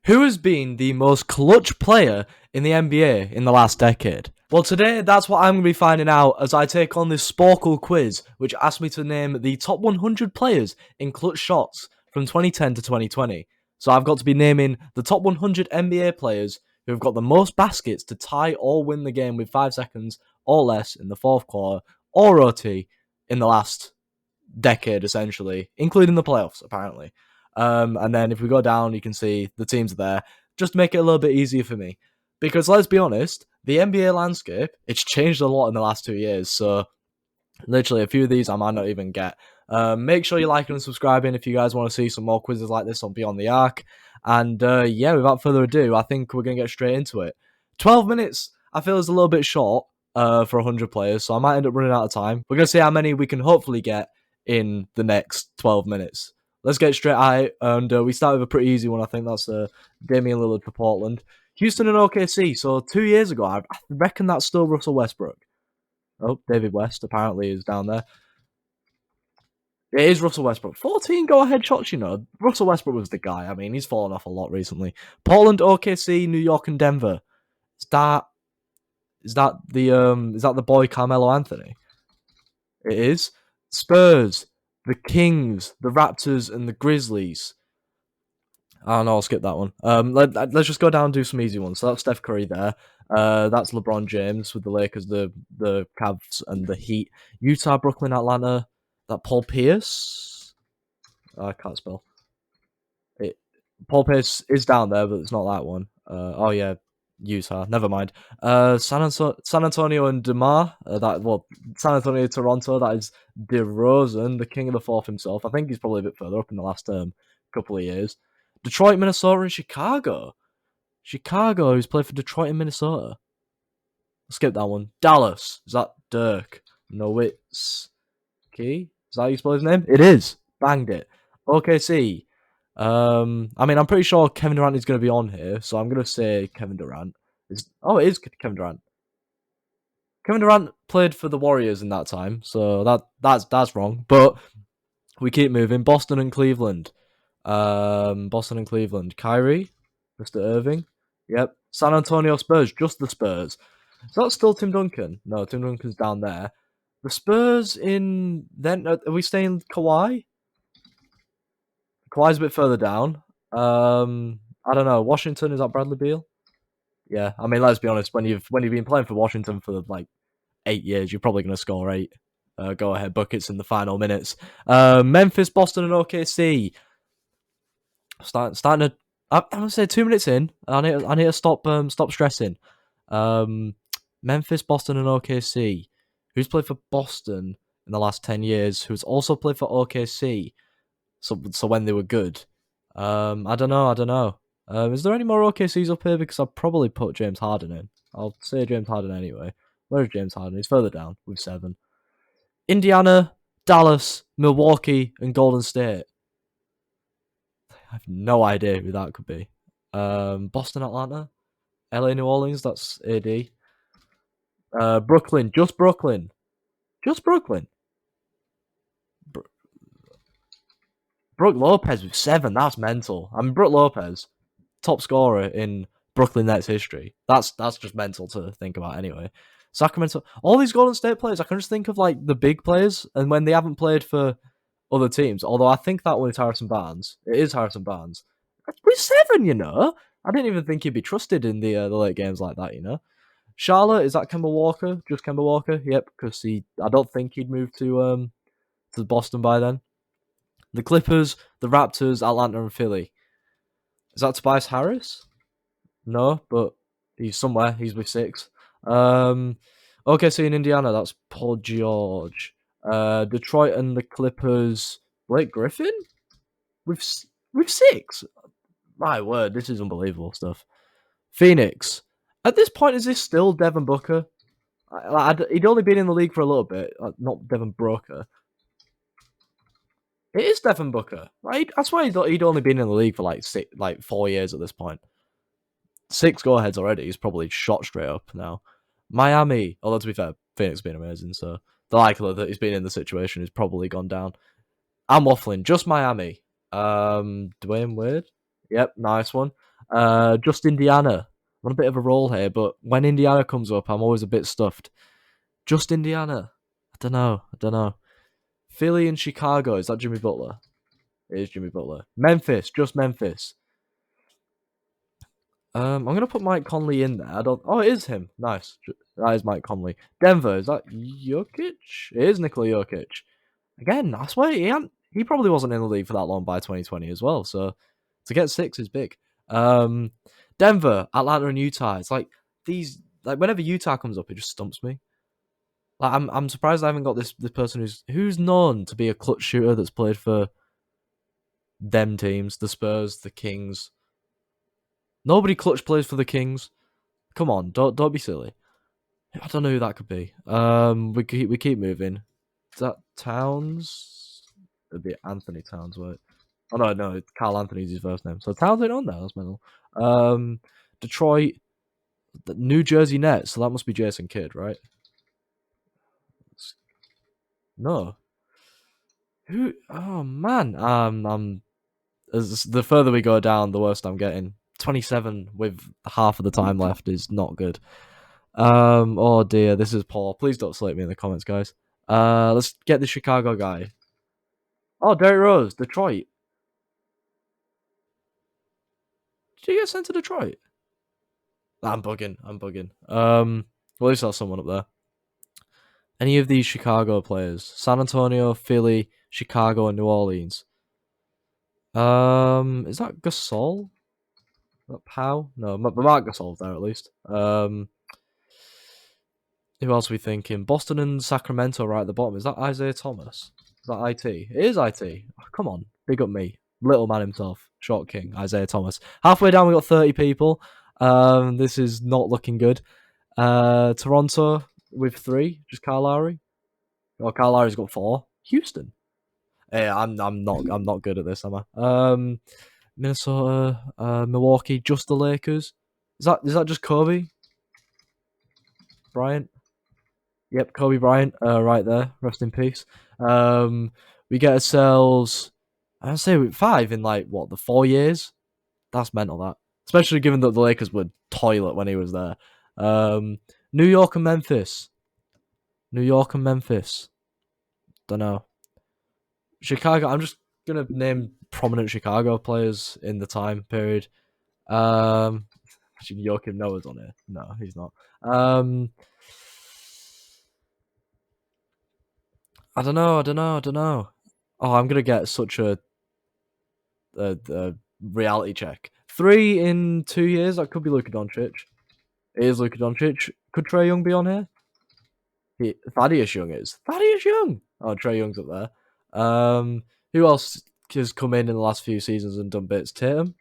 Who has been the most clutch player in the NBA in the last decade? Well, today that's what I'm going to be finding out as I take on this Sporkle quiz, which asks me to name the top 100 players in clutch shots from 2010 to 2020. So I've got to be naming the top 100 NBA players who have got the most baskets to tie or win the game with 5 seconds or less in the fourth quarter or OT in the last decade, essentially, including the playoffs, apparently. And then if we go down, you can see the teams are there, just to make it a little bit easier for me. Because let's be honest, the NBA landscape, it's changed a lot in the last 2 years, so literally a few of these I might not even get. Make sure you're liking and subscribing if you guys want to see some more quizzes like this on Beyond the Arc. And yeah, without further ado, I think we're going to get straight into it. 12 minutes, I feel, is a little bit short for 100 players, so I might end up running out of time. We're going to see how many we can hopefully get in the next 12 minutes. Let's get straight at it, and we start with a pretty easy one. I think that's Damian Lillard for Portland. Houston and OKC. So 2 years ago, I reckon that's still Russell Westbrook. Oh, David West apparently is down there. It is Russell Westbrook. 14 go-ahead shots, you know. Russell Westbrook was the guy. I mean, he's fallen off a lot recently. Portland, OKC, New York, and Denver. Is that the boy Carmelo Anthony? It is. Spurs, the Kings, the Raptors, and the Grizzlies. Oh no, I'll skip that one. Let's just go down and do some easy ones. So that's Steph Curry there. That's LeBron James with the Lakers, the Cavs, and the Heat. Utah, Brooklyn, Atlanta. That Paul Pierce. I can't spell. Paul Pierce is down there, but it's not that one. Oh yeah, Utah. Never mind. San Antonio and DeMar. San Antonio, Toronto. That is DeRozan, the king of the fourth himself. I think he's probably a bit further up in the last couple of years. Detroit, Minnesota, and Chicago. Chicago, who's played for Detroit and Minnesota. Skip that one. Dallas. Is that Dirk Nowitzki? Is that how you spell his name? It is. Banged it. OKC. I mean, I'm pretty sure Kevin Durant is going to be on here, so I'm going to say Kevin Durant. It is Kevin Durant. Kevin Durant played for the Warriors in that time, so that's wrong. But we keep moving. Boston and Cleveland. Boston and Cleveland. Kyrie, Mr. Irving. Yep. San Antonio Spurs, just the Spurs. Is that still Tim Duncan? No, Tim Duncan's down there. The Spurs in then are we staying Kawhi? Kawhi's a bit further down. I don't know. Washington, is that Bradley Beal? Yeah, I mean, let's be honest. When you've been playing for Washington for like 8 years, you're probably going to score 8 go-ahead buckets in the final minutes. Memphis, Boston, and OKC. Starting to. I'm gonna say 2 minutes in. I need to stop stressing. Memphis, Boston, and OKC. Who's played for Boston in the last 10 years? Who's also played for OKC? So when they were good. I don't know. Is there any more OKCs up here? Because I'll probably put James Harden in. I'll say James Harden anyway. Where's James Harden? He's further down with 7. Indiana, Dallas, Milwaukee, and Golden State. I have no idea who that could be. Boston, Atlanta, LA, New Orleans. That's AD. Brooklyn, just Brooklyn. Brook Lopez with 7. That's mental. I mean, Brook Lopez, top scorer in Brooklyn Nets history. That's just mental to think about anyway. Sacramento, all these Golden State players, I can just think of like the big players, and when they haven't played for other teams. Although I think that one is Harrison Barnes. It is Harrison Barnes. With 7, you know. I didn't even think he'd be trusted in the late games like that, you know. Charlotte, is that Kemba Walker? Just Kemba Walker? Yep, because I don't think he'd moved to Boston by then. The Clippers, the Raptors, Atlanta, and Philly. Is that Tobias Harris? No, but he's somewhere. He's with 6. OKC in Indiana, that's Paul George. Detroit and the Clippers, Blake Griffin? With 6? My word, this is unbelievable stuff. Phoenix. At this point, is this still Devin Booker? He'd only been in the league for a little bit, not Devin Booker. It is Devin Booker, right? That's why he'd only been in the league for like 4 years at this point. 6 go-aheads already. He's probably shot straight up now. Miami, although to be fair, Phoenix has been amazing, so the likelihood that he's been in the situation has probably gone down. I'm waffling. Just Miami. Dwayne Wade. Yep, nice one. Just Indiana. I'm on a bit of a roll here, but when Indiana comes up, I'm always a bit stuffed. Just Indiana. I don't know. I don't know. Philly and Chicago. Is that Jimmy Butler? It is Jimmy Butler. Memphis. Just Memphis. I'm gonna put Mike Conley in there. I don't. Oh, it is him. Nice. That is Mike Conley. Denver. Is that Jokic? It is Nikola Jokic. Again, I swear he probably wasn't in the league for that long by 2020 as well. So to get 6 is big. Um, Denver, Atlanta, and Utah. It's like these. Like whenever Utah comes up, it just stumps me. Like I'm surprised I haven't got this person who's known to be a clutch shooter that's played for them teams, the Spurs, the Kings. Nobody clutch plays for the Kings. Come on, don't be silly. I don't know who that could be. We keep moving. Is that Towns? It'd be Anthony Towns, right? Oh no, Carl Anthony's his first name. So Towns ain't on there. That's mental. Detroit, the New Jersey Nets. So that must be Jason Kidd, right? No. Who? Oh man. As the further we go down, the worse I'm getting. 27 with half of the time left is not good. Oh dear, this is poor. Please don't slate me in the comments, guys. Let's get the Chicago guy. Oh, Derrick Rose, Detroit. Did you get sent to Detroit? I'm bugging. Well, at least there's someone up there. Any of these Chicago players? San Antonio, Philly, Chicago, and New Orleans. Is that Gasol? Is that Powell? No, Mark Gasol's there at least. Who else are we thinking? Boston and Sacramento right at the bottom. Is that Isaiah Thomas? Is that IT? It is IT. Oh, come on. Big up me. Little man himself. Short king. Isaiah Thomas. Halfway down, we got 30 people. This is not looking good. Toronto with 3. Just Kyle Lowry. Oh, Kyle Lowry's got 4. Houston. Yeah, I'm not good at this, am I? Minnesota, Milwaukee, just the Lakers. Is that just Kobe Bryant? Yep, Kobe Bryant, right there. Rest in peace. We get ourselves, I'd say 5 in like what the 4 years. That's mental. That, especially given that the Lakers were toilet when he was there. New York and Memphis. New York and Memphis. Don't know. Chicago. I'm just gonna name prominent Chicago players in the time period. Actually, Joakim Noah's on here. No, he's not. I don't know. Oh, I'm gonna get such a reality check. 3 in 2 years. That could be Luka Doncic. It is Luka Doncic. Could Trae Young be on here? Thaddeus Young is. Thaddeus Young. Oh, Trae Young's up there. Who else has come in the last few seasons and done bits? Tatum.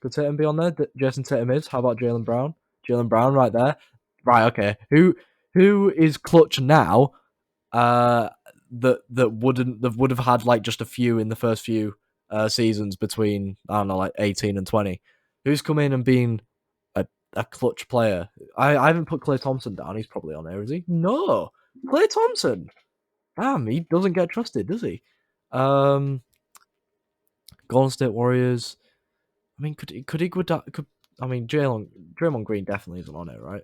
Could Tatum be on there? Jason Tatum is. How about Jaylen Brown? Jaylen Brown right there. Right. Okay. Who is clutch now? That would have had like just a few in the first few seasons between I don't know like 18 and 20. Who's come in and been a clutch player? I haven't put Klay Thompson down. He's probably on there, is he? No, Klay Thompson. Damn, he doesn't get trusted, does he? Golden State Warriors. I mean, could he go down? I mean, Draymond Green definitely isn't on it, right?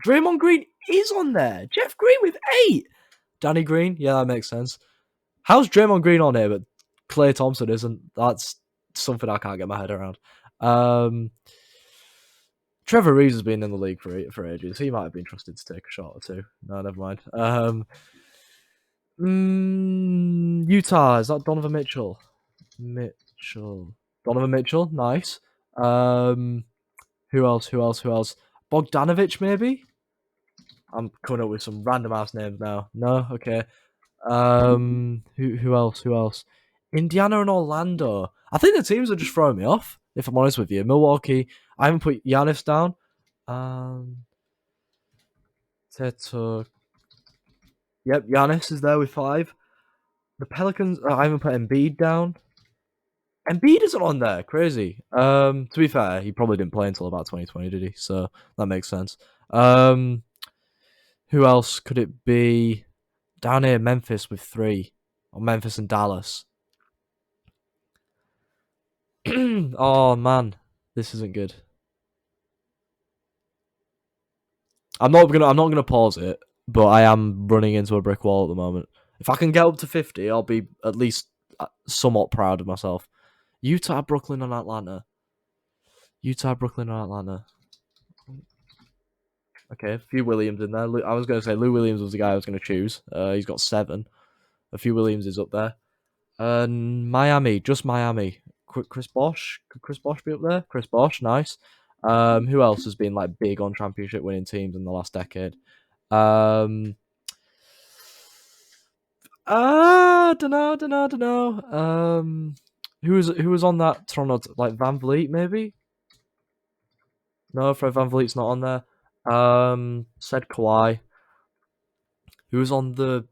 Draymond Green is on there. Jeff Green with 8. Danny Green, yeah, that makes sense. How's Draymond Green on here, but Klay Thompson isn't? That's something I can't get my head around. Trevor Reeves has been in the league for ages. He might have been trusted to take a shot or 2. No, never mind. Utah, is that Donovan Mitchell? Donovan Mitchell, nice. Who else? Bogdanovich, maybe? I'm coming up with some random ass names now. No, okay. Who else? Indiana and Orlando. I think the teams are just throwing me off. If I'm honest with you, Milwaukee. I haven't put Giannis down. Teto. Yep, Giannis is there with 5. The Pelicans. I haven't put Embiid down. Embiid isn't on there. Crazy. To be fair, he probably didn't play until about 2020, did he? So that makes sense. Who else could it be? Down here, Memphis with 3. Or Memphis and Dallas. Oh, man. This isn't good. I'm not gonna pause it, but I am running into a brick wall at the moment. If I can get up to 50, I'll be at least somewhat proud of myself. Utah, Brooklyn, and Atlanta. Utah, Brooklyn, and Atlanta. Okay, a few Williams in there. I was going to say Lou Williams was the guy I was going to choose. He's got 7. A few Williams is up there. Miami, just Miami. Chris Bosh. Could Chris Bosh be up there? Chris Bosh, nice. Who else has been like big on championship winning teams in the last decade? Dunno. Who was on that Toronto, like Van Vliet maybe? No, Fred Van Vliet's not on there. Said Kawhi. Who was on the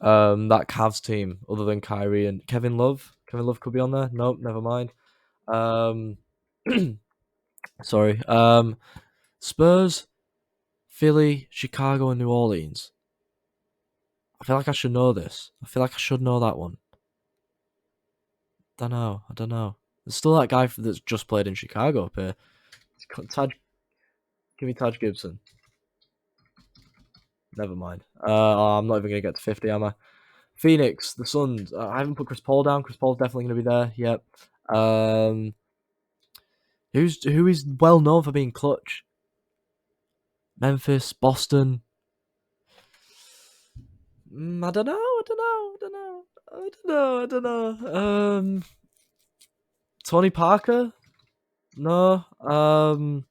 that Cavs team other than Kyrie and Kevin Love? Kevin Love could be on there. Nope, never mind. Um, sorry. Spurs, Philly, Chicago, and New Orleans. I feel like I should know this. I feel like I should know that one. I don't know. There's still that guy that's just played in Chicago up here. Taj, give me Taj Gibson. Never mind. I'm not even gonna get to 50, am I? Phoenix, the Suns. I haven't put Chris Paul down. Chris Paul's definitely gonna be there. Yep. Who is well known for being clutch? Memphis, Boston. I don't know. Tony Parker? No. No,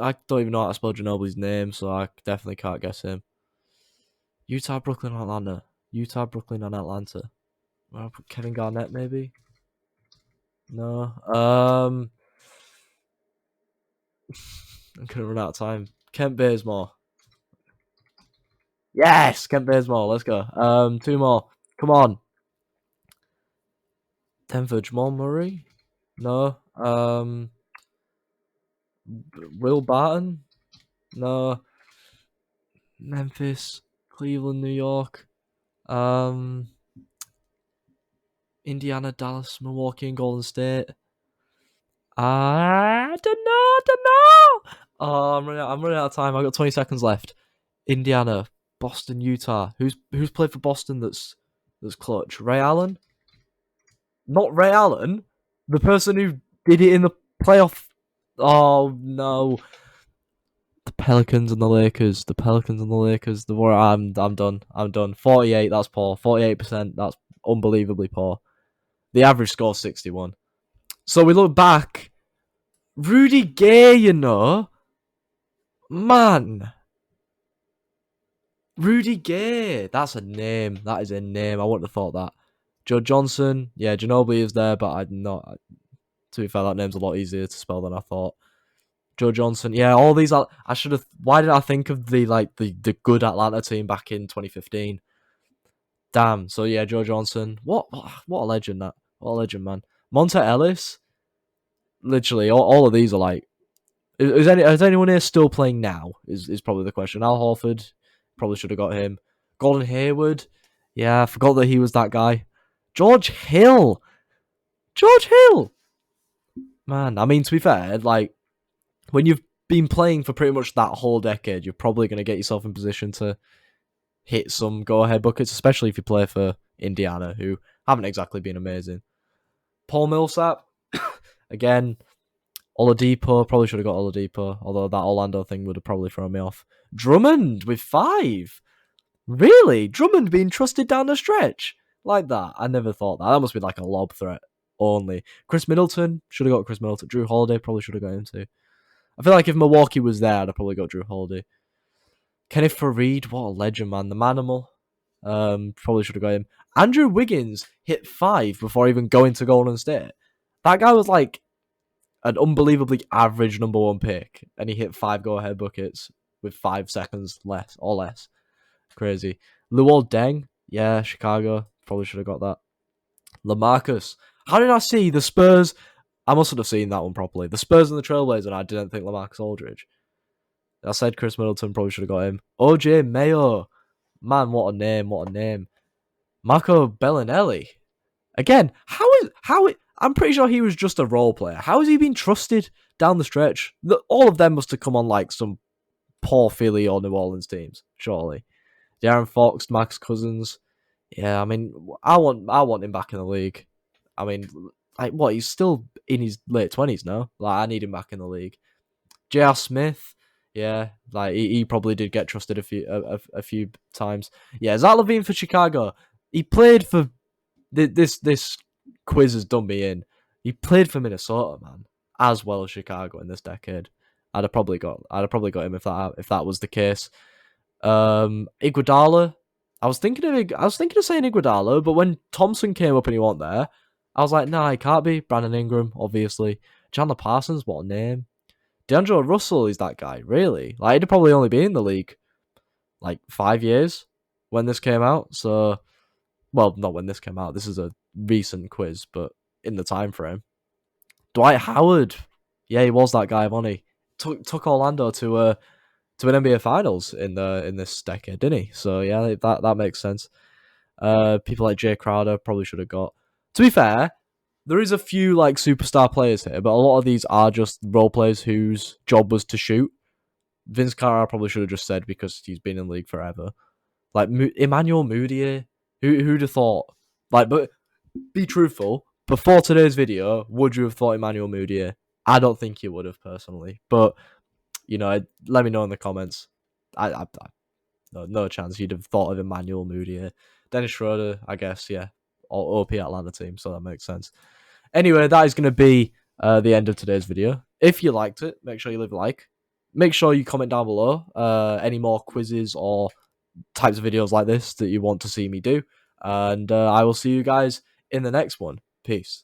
I don't even know how to spell Ginobili's name, so I definitely can't guess him. Utah, Brooklyn, Atlanta. Utah, Brooklyn, and Atlanta. I'll put Kevin Garnett, maybe. No. I'm gonna run out of time. Kent Bazemore. Yes, Kent Bazemore. Let's go. 2 more. Come on. Denver, Jamal Murray. No. Will Barton. No. Memphis, Cleveland, New York. Indiana, Dallas, Milwaukee, and Golden State. I don't know. Oh, I'm running out of time. I've got 20 seconds left. Indiana, Boston, Utah. Who's played for Boston that's clutch? Ray Allen? Not Ray Allen. The person who did it in the playoff. Oh no. The Pelicans and the Lakers. The Pelicans and the Lakers. The Warriors. I'm done. 48. That's poor. 48%. That's unbelievably poor. The average score 61. So we look back. Rudy Gay, you know, man. Rudy Gay. That's a name. That is a name. I wouldn't have thought that. Joe Johnson. Yeah, Ginobili is there, but I'm not. To be fair, that name's a lot easier to spell than I thought. Joe Johnson. Yeah, all these. I should have. Why did I think of the good Atlanta team back in 2015? Damn. So yeah, Joe Johnson. What a legend that. What a legend, man. Monta Ellis. Literally, all of these are like. Is anyone here still playing now? Is probably the question. Al Horford. Probably should have got him. Gordon Hayward. Yeah, I forgot that he was that guy. George Hill. George Hill. Man, I mean, to be fair, like, when you've been playing for pretty much that whole decade, you're probably going to get yourself in position to hit some go-ahead buckets, especially if you play for Indiana, who haven't exactly been amazing. Paul Millsap, again, Oladipo, probably should have got Oladipo, although that Orlando thing would have probably thrown me off. Drummond with 5. Really? Drummond being trusted down the stretch? Like that? I never thought that. That must be like a lob threat only. Chris Middleton, should have got Chris Middleton. Drew Holiday, probably should have got him too. I feel like if Milwaukee was there, I'd have probably got Drew Holiday. Kenneth Faried, what a legend, man. The Manimal, probably should have got him. Andrew Wiggins hit 5 before even going to Golden State. That guy was like an unbelievably average number 1 pick, and he hit 5 go-ahead buckets with 5 seconds less. Crazy. Luol Deng, yeah, Chicago, probably should have got that. LaMarcus, how did I see the Spurs? I mustn't have seen that one properly. The Spurs and the Trailblazers, and I didn't think LaMarcus Aldridge. I said Chris Middleton, probably should have got him. OJ Mayo, man, what a name. Marco Bellinelli, Again, I'm pretty sure he was just a role player. How has he been trusted down the stretch? All of them must have come on like some poor Philly or New Orleans teams, surely. De'Aaron Fox, Max Cousins. Yeah, I mean, I want him back in the league. I mean, like what? He's still in his late 20s now. Like I need him back in the league. J.R. Smith. Yeah, like he probably did get trusted a few times. Yeah, Zach LaVine for Chicago. He played for this quiz has done me in. He played for Minnesota, man, as well as Chicago in this decade. I'd have probably got him if that was the case. Iguodala. I was thinking of saying Iguodala, but when Thompson came up and he wasn't there, I was like, nah, he can't be. Brandon Ingram, obviously. Chandler Parsons, what a name. D'Angelo Russell is that guy, really? Like he'd probably only been in the league like 5 years when this came out. So, well, not when this came out. This is a recent quiz, but in the time frame. Dwight Howard, yeah, he was that guy, wasn't he? Took Orlando to an NBA Finals in this decade, didn't he? So yeah, that makes sense. People like Jay Crowder probably should have got. To be fair, there is a few like superstar players here, but a lot of these are just role players whose job was to shoot. Vince Carter I probably should have just said because he's been in the league forever. Like Emmanuel Mudiay, who'd have thought? Like, but be truthful. Before today's video, would you have thought Emmanuel Mudiay? I don't think you would have personally, but let me know in the comments. No chance you'd have thought of Emmanuel Mudiay. Dennis Schroeder, I guess, yeah, or OP Atlanta team, so that makes sense. Anyway, that is going to be the end of today's video. If you liked it, make sure you leave a like. Make sure you comment down below any more quizzes or types of videos like this that you want to see me do. And I will see you guys in the next one. Peace.